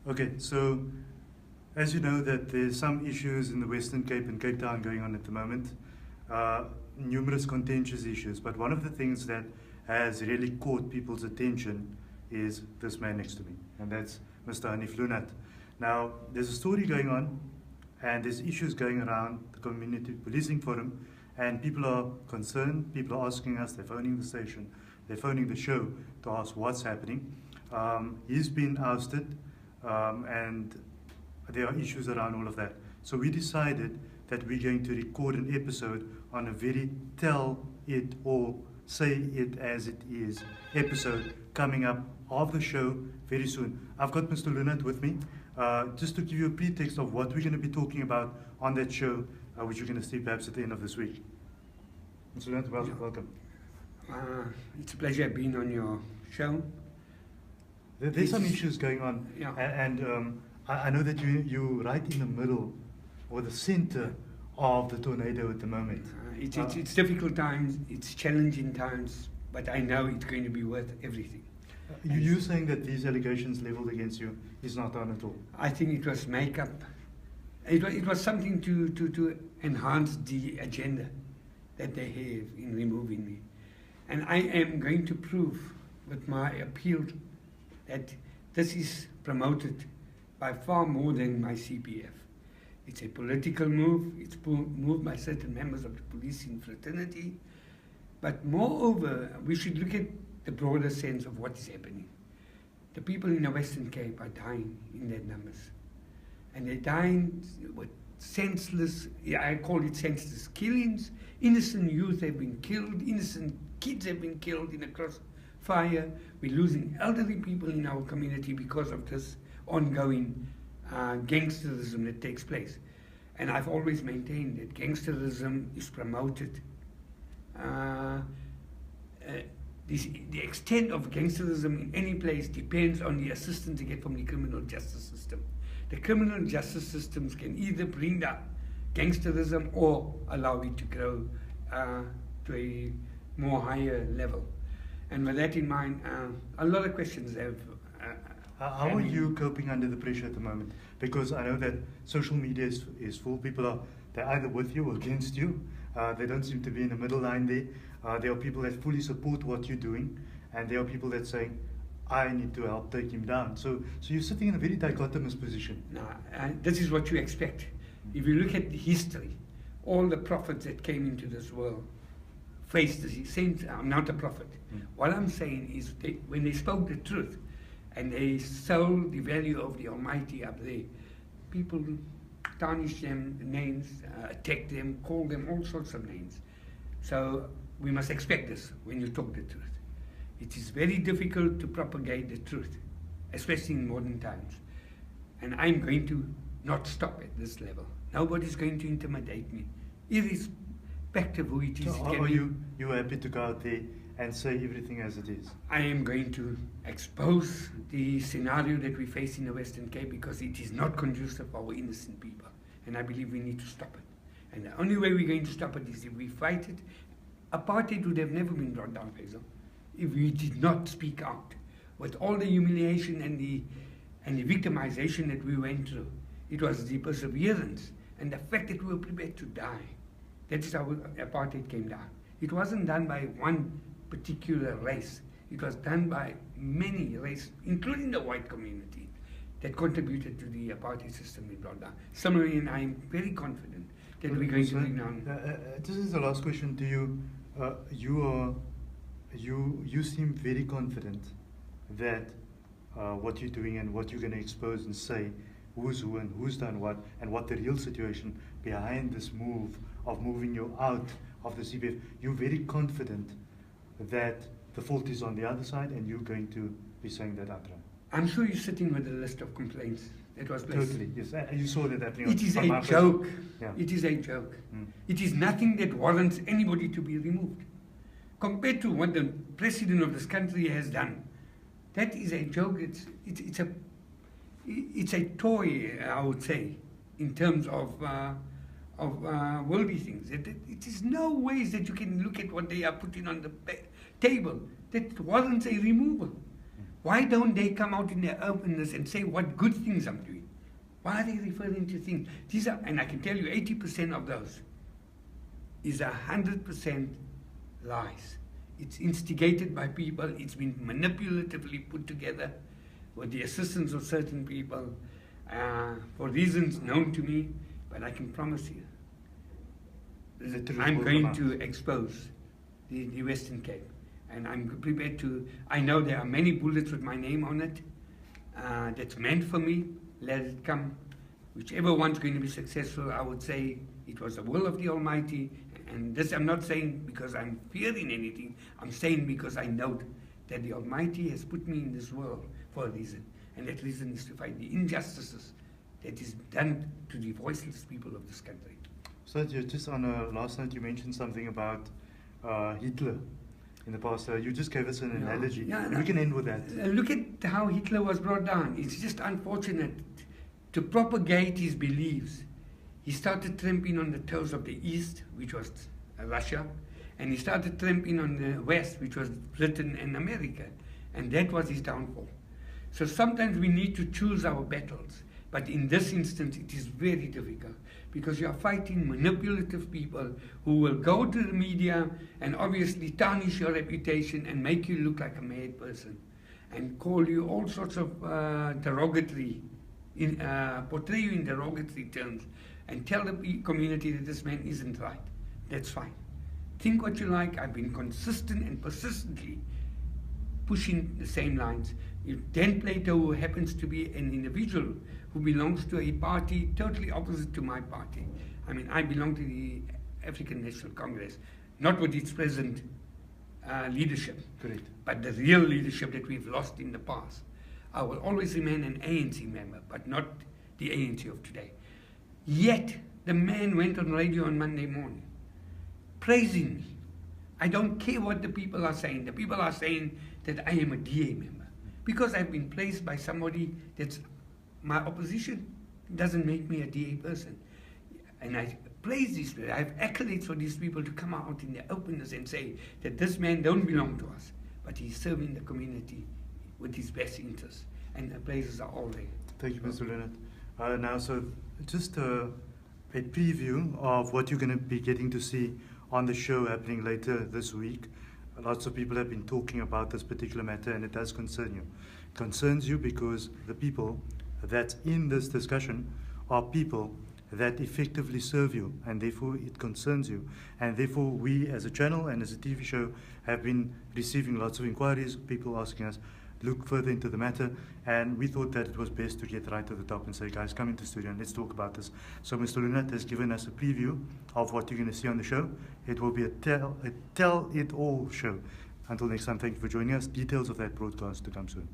Okay, so as you know that there's some issues in the Western Cape and Cape Town going on at the moment, numerous contentious issues, but one of the things that has really caught people's attention is this man next to me, and that's Mr. Hanif Loonat. Now, there's a story going on, and there's issues going around the Community Policing Forum, and people are concerned, people are asking us, they're phoning the station, they're phoning the show to ask what's happening. He's been ousted, and there are issues around all of that. So we decided that we're going to record an episode on a very tell it or say it as it is episode coming up of the show very soon. I've got Mr. Loonat with me, just to give you a pretext of what we're going to be talking about on that show, which you're going to see perhaps at the end of this week. Mr. Loonat, welcome. It's a pleasure being on your show. There's some issues going on, yeah. and I know that you're right in the middle or the center of the tornado at the moment. It's difficult times, it's challenging times, but I know it's going to be worth everything. You're saying that these allegations leveled against you is not on at all? I think it was makeup. It was something to enhance the agenda that they have in removing me. And I am going to prove with my appeal that this is promoted by far more than my CPF. It's a political move, it's moved by certain members of the policing fraternity, but moreover, we should look at the broader sense of what is happening. The people in the Western Cape are dying in their numbers, and they're dying with senseless, I call it senseless killings. Innocent youth have been killed, innocent kids have been killed in a crossfire. We're losing elderly people in our community because of this ongoing gangsterism that takes place. And I've always maintained that gangsterism is promoted. The extent of gangsterism in any place depends on the assistance you get from the criminal justice system. The criminal justice systems can either bring down gangsterism or allow it to grow to a more higher level. And with that in mind, a lot of questions have how are you coping under the pressure at the moment? Because I know that social media is full. People they're either with you or against you. They don't seem to be in the middle line there. There are people that fully support what you're doing, and there are people that saying, I need to help take him down. So you're sitting in a very dichotomous position. No, this is what you expect. If you look at the history, all the prophets that came into this world faced the same. I'm not a prophet. What I'm saying is when they spoke the truth, and they sold the value of the Almighty up there, people tarnished them names, attacked them, called them all sorts of names. So we must expect this when you talk the truth. It is very difficult to propagate the truth, especially in modern times. And I'm going to not stop at this level. Nobody's going to intimidate me, irrespective of who it is. So are you happy to go out there and say everything as it is? I am going to expose the scenario that we face in the Western Cape because it is not conducive for our innocent people. And I believe we need to stop it. And the only way we're going to stop it is if we fight it. Apartheid would have never been brought down, Faizal, if we did not speak out. With all the humiliation and the victimization that we went through, it was the perseverance and the fact that we were prepared to die. That is how apartheid came down. It wasn't done by one particular race. It was done by many races, including the white community, that contributed to the apartheid system we brought down. Similarly, and I am very confident that we're going to bring down. This is the last question to you. You seem very confident that what you're doing and what you're going to expose and say, who's who and who's done what, and what the real situation behind this move of moving you out of the CPF. You're very confident that the fault is on the other side, and you're going to be saying that outright. I'm sure you're sitting with a list of complaints that was placed. Totally, yes. You saw that happening. It is a joke. Yeah. It is a joke. It is nothing that warrants anybody to be removed. Compared to what the president of this country has done, that is a joke. It's a toy, I would say, in terms of worldly things. It is no ways that you can look at what they are putting on the table that warrants a removal. Why don't they come out in their openness and say what good things I'm doing? Why are they referring to things? These are, and I can tell you 80% of those is 100% lies. It's instigated by people, it's been manipulatively put together with the assistance of certain people for reasons known to me, but I can promise you, I'm going to expose the Western Cape. And I'm prepared to, I know there are many bullets with my name on it that's meant for me. Let it come. Whichever one's going to be successful, I would say it was the will of the Almighty. And this I'm not saying because I'm fearing anything. I'm saying because I know that the Almighty has put me in this world for a reason. And that reason is to fight the injustices that is done to the voiceless people of this country. So just on last night you mentioned something about Hitler in the past. You just gave us an analogy. Yeah, we can end with that. Look at how Hitler was brought down. It's just unfortunate. To propagate his beliefs, he started trampling on the toes of the East, which was Russia, and he started trampling on the West, which was Britain and America, and that was his downfall. So sometimes we need to choose our battles, but in this instance it is very difficult because you are fighting manipulative people who will go to the media and obviously tarnish your reputation and make you look like a mad person and call you all sorts of derogatory, portray you in derogatory terms and tell the community that this man isn't right. That's fine. Think what you like. I've been consistent and persistently pushing the same lines. If Dan Plato, who happens to be an individual who belongs to a party totally opposite to my party. I mean, I belong to the African National Congress, not with its present leadership, Correct. but the real leadership that we've lost in the past. I will always remain an ANC member, but not the ANC of today. Yet, the man went on radio on Monday morning, praising me. I don't care what the people are saying. The people are saying that I am a DA member. Because I've been praised by somebody that's my opposition, doesn't make me a DA person. And I praise these people. I have accolades for these people to come out in their openness and say that this man don't belong to us, but he's serving the community with his best interests. And the praises are all there. Thank you, Mr. Loonat. Now, so just a preview of what you're going to be getting to see on the show happening later this week. Lots of people have been talking about this particular matter, and it does concern you. It concerns you because the people that's in this discussion are people that effectively serve you, and therefore it concerns you. And therefore we as a channel and as a TV show have been receiving lots of inquiries, people asking us, look further into the matter, and we thought that it was best to get right to the top and say, guys, come into the studio and let's talk about this. So Mr. Loonat has given us a preview of what you're going to see on the show. It will be a tell-it-all show. Until next time, thank you for joining us. Details of that broadcast to come soon.